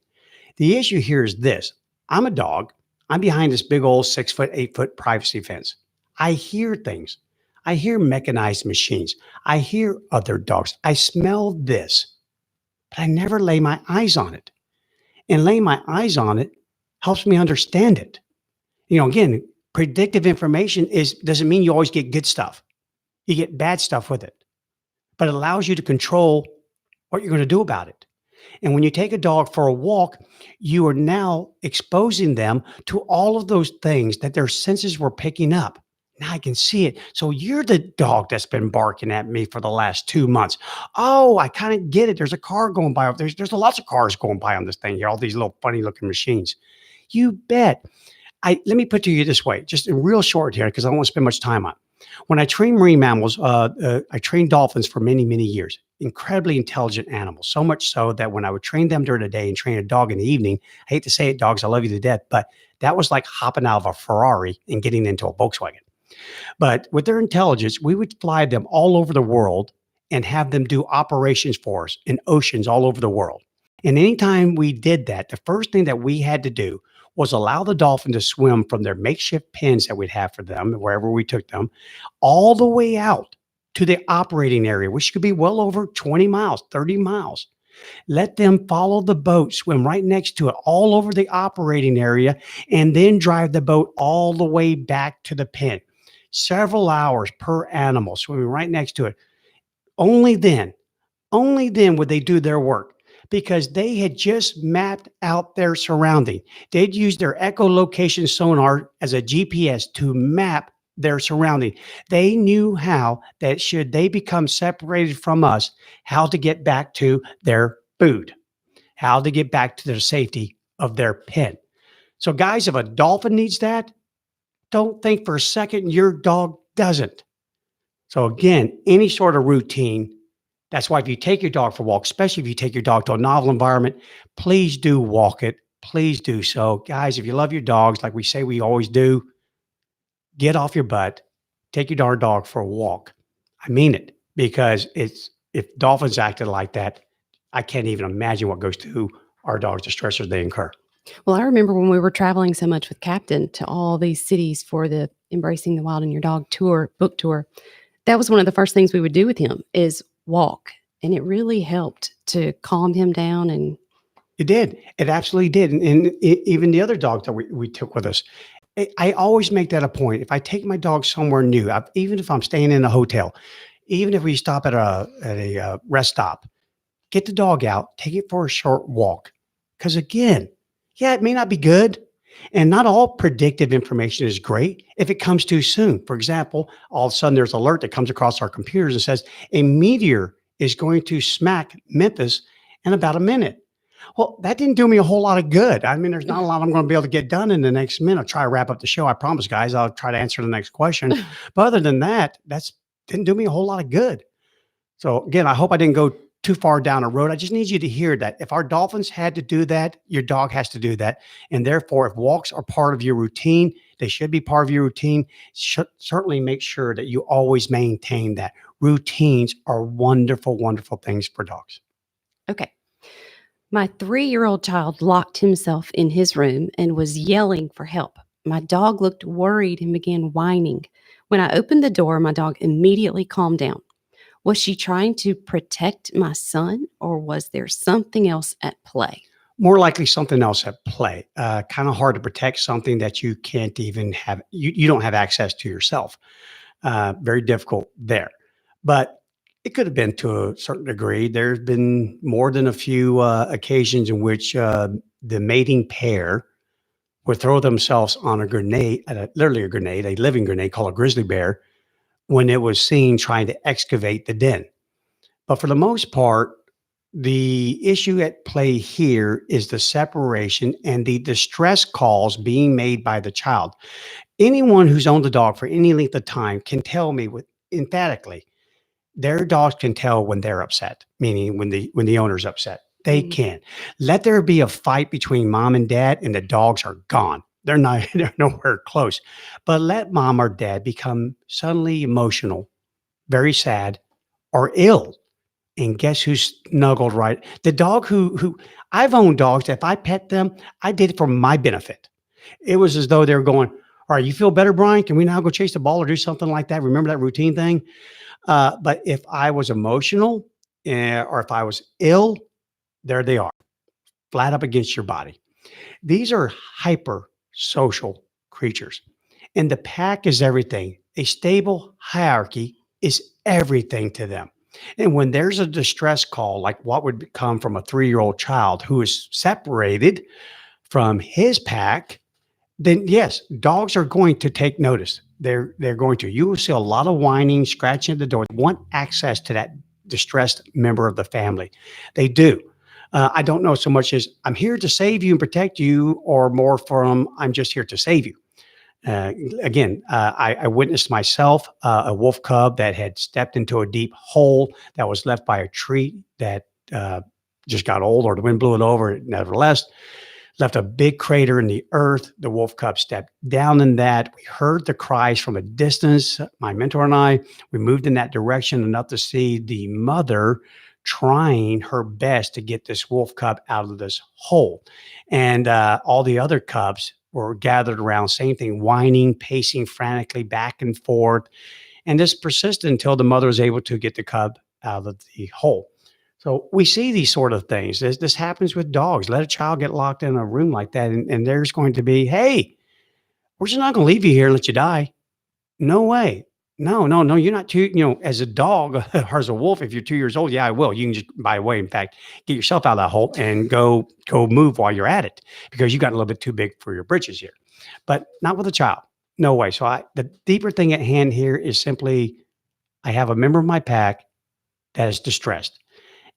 The issue here is this. I'm a dog. I'm behind this big old 6 foot, 8 foot privacy fence. I hear things. I hear mechanized machines. I hear other dogs. I smell this, but I never lay my eyes on it. And laying my eyes on it helps me understand it. Again, predictive information doesn't mean you always get good stuff. You get bad stuff with it, but it allows you to control what you're going to do about it. And when you take a dog for a walk, you are now exposing them to all of those things that their senses were picking up. Now I can see it. So you're the dog that's been barking at me for the last 2 months. Oh, I kind of get it. There's a car going by. There's lots of cars going by on this thing here, all these little funny looking machines. You bet. Let me put it to you this way, just in real short here, because I don't want to spend much time on it. When I train marine mammals, I trained dolphins for many, many years. Incredibly intelligent animals, so much so that when I would train them during the day and train a dog in the evening, I hate to say it, dogs, I love you to death, but that was like hopping out of a Ferrari and getting into a Volkswagen. But with their intelligence, we would fly them all over the world and have them do operations for us in oceans all over the world. And anytime we did that, the first thing that we had to do was allow the dolphin to swim from their makeshift pens that we'd have for them, wherever we took them, all the way out to the operating area, which could be well over 20 miles, 30 miles. Let them follow the boat, swim right next to it, all over the operating area, and then drive the boat all the way back to the pen. Several hours per animal, swimming right next to it. Only then, only then would they do their work because they had just mapped out their surrounding. They'd use their echolocation sonar as a GPS to map their surrounding. They knew how that should they become separated from us, how to get back to their food, how to get back to the safety of their pen. So, guys, if a dolphin needs that, don't think for a second your dog doesn't. So, again, any sort of routine. That's why if you take your dog for a walk, especially if you take your dog to a novel environment, please do walk it. Please do so. Guys, if you love your dogs, like we say we always do, get off your butt, take your darn dog for a walk. I mean it because it's if dolphins acted like that, I can't even imagine what goes through our dogs, the stressors they incur. Well, I remember when we were traveling so much with Captain to all these cities for the Embracing the Wild in Your Dog tour, book tour. That was one of the first things we would do with him is walk, and it really helped to calm him down and It did. It absolutely did. And even the other dogs that we took with us, I always make that a point. If I take my dog somewhere new, even if I'm staying in a hotel, even if we stop at a rest stop, get the dog out, take it for a short walk. Because again, yeah, it may not be good. And not all predictive information is great if it comes too soon. For example, all of a sudden there's an alert that comes across our computers and says a meteor is going to smack Memphis in about a minute. Well, that didn't do me a whole lot of good. I mean, there's not a lot I'm going to be able to get done in the next minute. I'll try to wrap up the show. I promise, guys. I'll try to answer the next question. But other than that, that's didn't do me a whole lot of good. So again, I hope I didn't go too far down a road. I just need you to hear that if our dolphins had to do that, your dog has to do that. And therefore, if walks are part of your routine, they should be part of your routine. Certainly make sure that you always maintain that. Routines are wonderful, wonderful things for dogs. okay. My 3-year-old child locked himself in his room and was yelling for help. My dog looked worried and began whining. When I opened the door, my dog immediately calmed down. Was she trying to protect my son, or was there something else at play? More likely something else at play. Kind of hard to protect something that you can't even have, you don't have access to yourself. Very difficult there. But it could have been to a certain degree. There's been more than a few occasions in which the mating pair would throw themselves on a grenade, literally a grenade, a living grenade called a grizzly bear, when it was seen trying to excavate the den. But for the most part, the issue at play here is the separation and the distress calls being made by the child. Anyone who's owned a dog for any length of time can tell me with emphatically their dogs can tell when they're upset, meaning when the owner's upset. They Mm. can. Let there be a fight between mom and dad, and the dogs are gone. They're not, they're nowhere close. But let mom or dad become suddenly emotional, very sad, or ill. And guess who's snuggled right? The dog who I've owned dogs. If I pet them, I did it for my benefit. It was as though they were going, all right, you feel better, Brian? Can we now go chase the ball or do something like that? Remember that routine thing? But if I was emotional or if I was ill, there they are, flat up against your body. These are hyper social creatures. And the pack is everything. A stable hierarchy is everything to them. And when there's a distress call, like what would come from a 3-year-old child who is separated from his pack, then yes, dogs are going to take notice. They're going to. You will see a lot of whining, scratching at the door. They want access to that distressed member of the family. They do. I don't know so much as I'm here to save you and protect you, or more from I'm just here to save you. I witnessed myself a wolf cub that had stepped into a deep hole that was left by a tree that just got old, or the wind blew it over. Nevertheless, left a big crater in the earth. The wolf cub stepped down in that. We heard the cries from a distance. My mentor and I, we moved in that direction enough to see the mother trying her best to get this wolf cub out of this hole. And all the other cubs were gathered around, same thing, whining, pacing frantically back and forth. And this persisted until the mother was able to get the cub out of the hole. So we see these sort of things. This happens with dogs. Let a child get locked in a room like that, and there's going to be, hey, we're just not going to leave you here and let you die. No way. No. You're not too, as a dog or as a wolf, if you're 2 years old, yeah, I will. You can just, by the way, in fact, get yourself out of that hole and go move while you're at it, because you got a little bit too big for your britches here. But not with a child. No way. So the deeper thing at hand here is simply, I have a member of my pack that is distressed.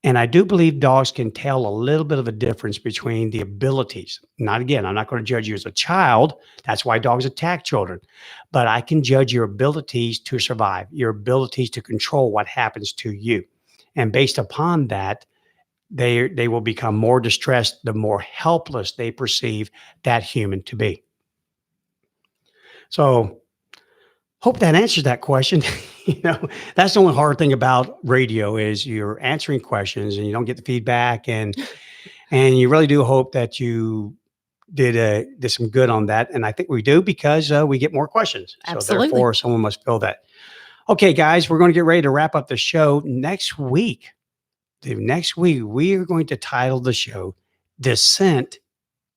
And I do believe dogs can tell a little bit of a difference between the abilities. Not again, I'm not going to judge you as a child. That's why dogs attack children. But I can judge your abilities to survive, your abilities to control what happens to you. And based upon that, they will become more distressed the more helpless they perceive that human to be. So hope that answers that question. That's the only hard thing about radio is you're answering questions and you don't get the feedback, and you really do hope that you did some good on that. And I think we do, because we get more questions. Absolutely. So therefore, someone must fill that. Okay, guys, we're going to get ready to wrap up the show next week. We are going to title the show Descent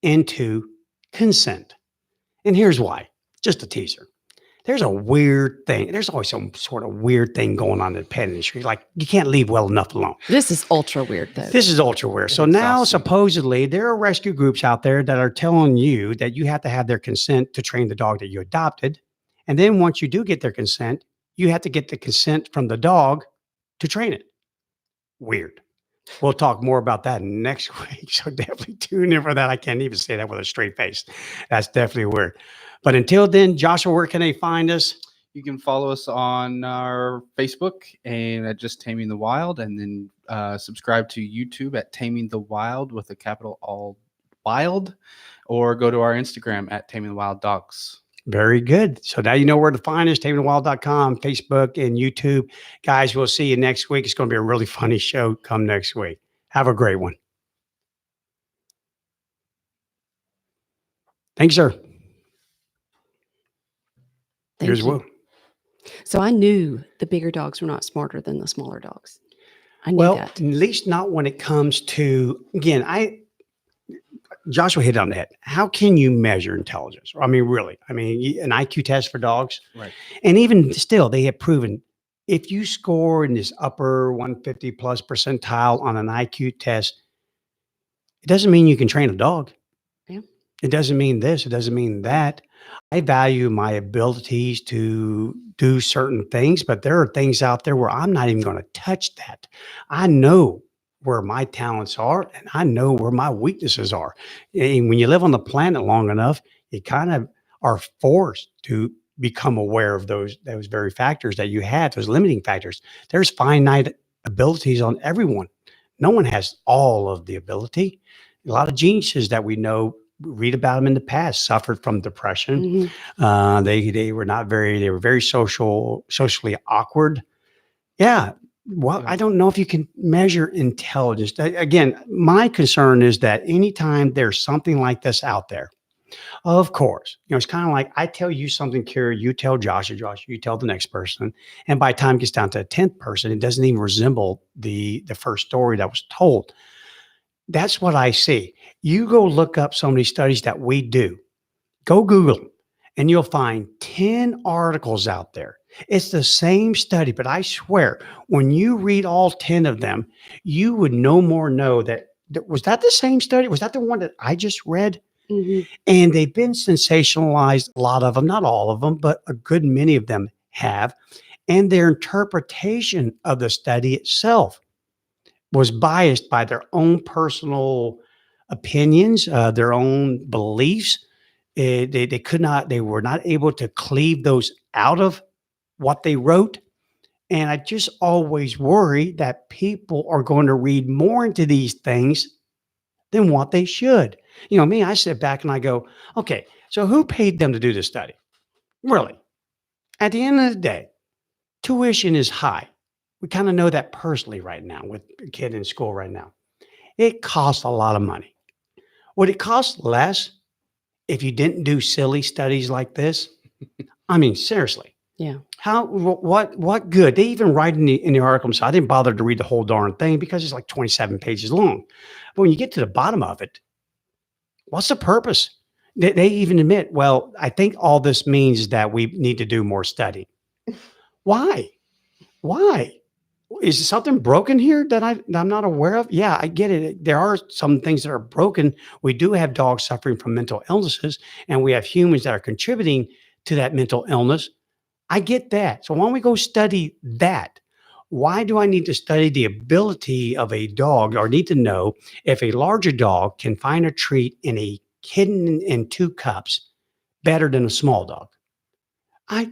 into Consent. And here's why. Just a teaser. There's a weird thing. There's always some sort of weird thing going on in the pet industry. Like, you can't leave well enough alone. This is ultra weird, though. This is ultra weird. So It's now, awesome. supposedly, there are rescue groups out there that are telling you that you have to have their consent to train the dog that you adopted. And then once you do get their consent, you have to get the consent from the dog to train it. Weird. We'll talk more about that next week. So definitely tune in for that. I can't even say that with a straight face. That's definitely weird. But until then, Joshua, where can they find us? You can follow us on our Facebook and at just Taming the Wild, and then subscribe to YouTube at Taming the Wild with a capital all wild, or go to our Instagram at Taming the Wild Dogs. Very good. So now you know where to find us, tamingthewild.com, Facebook, and YouTube. Guys, we'll see you next week. It's going to be a really funny show come next week. Have a great one. Thanks, sir. Thank Here's you. Will. So I knew the bigger dogs were not smarter than the smaller dogs. I knew Well, that. at least not when it comes to, again, Joshua hit it on the head. How can you measure intelligence? I mean, really, an IQ test for dogs. Right. And even still, they have proven if you score in this upper 150 plus percentile on an IQ test, it doesn't mean you can train a dog. Yeah. It doesn't mean this, it doesn't mean that. I value my abilities to do certain things, but there are things out there where I'm not even gonna touch that. I know where my talents are, and I know where my weaknesses are. And when you live on the planet long enough, you kind of are forced to become aware of those very factors that you had, those limiting factors. There's finite abilities on everyone. No one has all of the ability. A lot of geniuses that we know read about them in the past suffered from depression. Mhm. They were not very they were very socially awkward. Yeah. Well, Yeah. I don't know if you can measure intelligence. Again, my concern is that anytime there's something like this out there, of course, it's kind of like I tell you something, Kira, you tell Josh, or Josh, you tell the next person, and by the time it gets down to the 10th person, it doesn't even resemble the first story that was told. That's what I see. You go look up some of these studies that we do. Go Google them, and you'll find 10 articles out there. It's the same study, but I swear, when you read all 10 of them, you would no more know that was that the same study? Was that the one that I just read? Mhm. And they've been sensationalized, a lot of them, not all of them, but a good many of them have. And their interpretation of the study itself was biased by their own personal opinions, their own beliefs. They could not, they were not able to cleave those out of what they wrote. And I just always worry that people are going to read more into these things than what they should. Me, I sit back and I go, okay, so who paid them to do this study? Really? At the end of the day, tuition is high. We kind of know that personally right now with a kid in school right now. It costs a lot of money. Would it cost less if you didn't do silly studies like this? I mean, seriously. Yeah. What good? They even write in the article. So I didn't bother to read the whole darn thing because it's like 27 pages long. But when you get to the bottom of it, what's the purpose? They even admit, well, I think all this means is that we need to do more study. Why? Why? Is something broken here that I'm not aware of? Yeah, I get it. There are some things that are broken. We do have dogs suffering from mental illnesses, and we have humans that are contributing to that mental illness. I get that. So why don't we go study that? Why do I need to study the ability of a dog or need to know if a larger dog can find a treat in a kitten in two cups better than a small dog? I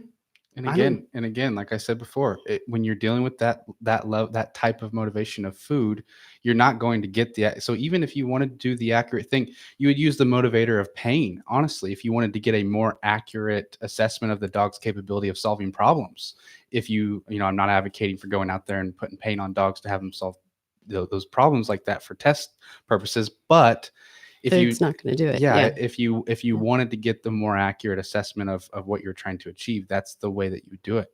And I don't. again, like I said before, when you're dealing with that love, that type of motivation of food, you're not going to get so even if you wanted to do the accurate thing, you would use the motivator of pain. Honestly, if you wanted to get a more accurate assessment of the dog's capability of solving problems, if I'm not advocating for going out there and putting pain on dogs to have them solve those problems like that for test purposes, but if you Food's not gonna do it. yeah, Yeah. if you Yeah. wanted to get the more accurate assessment of what you're trying to achieve, that's the way that you do it.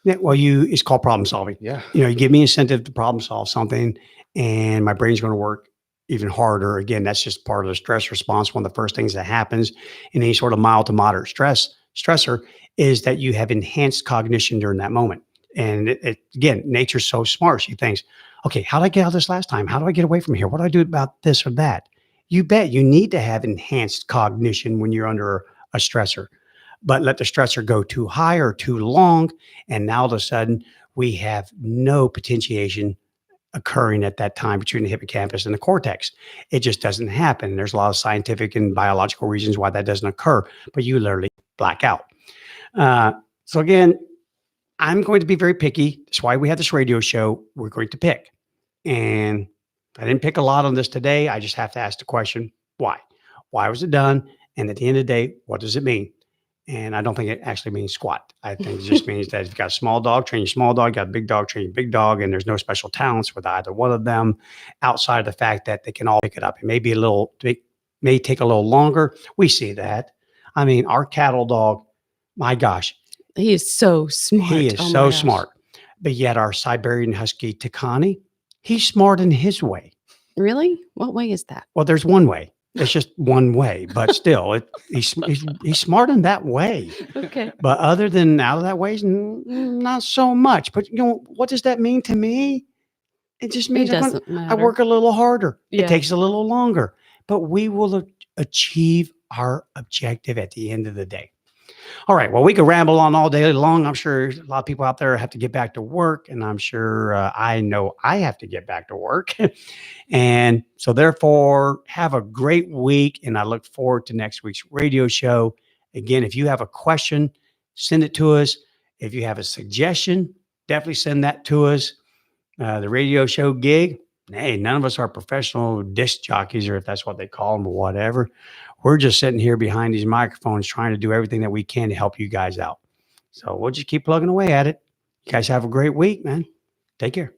Yeah, well, it's called problem solving. Yeah. You give me incentive to problem solve something, and my brain's going to work even harder. Again, that's just part of the stress response. One of the first things that happens in any sort of mild to moderate stressor is that you have enhanced cognition during that moment. And again, nature's so smart. She thinks, okay, how did I get out of this last time? How do I get away from here? What do I do about this or that? You bet you need to have enhanced cognition when you're under a stressor, but let the stressor go too high or too long, and now all of a sudden we have no potentiation occurring at that time between the hippocampus and the cortex. It just doesn't happen. There's a lot of scientific and biological reasons why that doesn't occur, but you literally black out. So again, I'm going to be very picky. That's why we have this radio show. We're going to pick. And I didn't pick a lot on this today. I just have to ask the question, why? Why was it done? And at the end of the day, what does it mean? And I don't think it actually means squat. I think it just means that if you've got a small dog, train your small dog, got a big dog, train your big dog, and there's no special talents with either one of them outside of the fact that they can all pick it up. It may be it may take a little longer. We see that. I mean, our cattle dog, my gosh, He is so smart. he is Oh my so gosh. smart. But yet our Siberian Husky Takani, he's smart in his way. Really? What way is that? Well, there's one way. It's just one way, but still, he's smart in that way. Okay. But other than out of that way, not so much. But what does that mean to me? It just It means doesn't I matter. work a little harder. Yeah. It takes a little longer, but we will achieve our objective at the end of the day. All right. Well, we could ramble on all day long. I'm sure a lot of people out there have to get back to work, and I'm sure I know I have to get back to work. And so, therefore, have a great week. And I look forward to next week's radio show. Again, if you have a question, send it to us. If you have a suggestion, definitely send that to us. The radio show gig, hey, none of us are professional disc jockeys, or if that's what they call them or whatever. We're just sitting here behind these microphones trying to do everything that we can to help you guys out. So we'll just keep plugging away at it. You guys have a great week, man. Take care.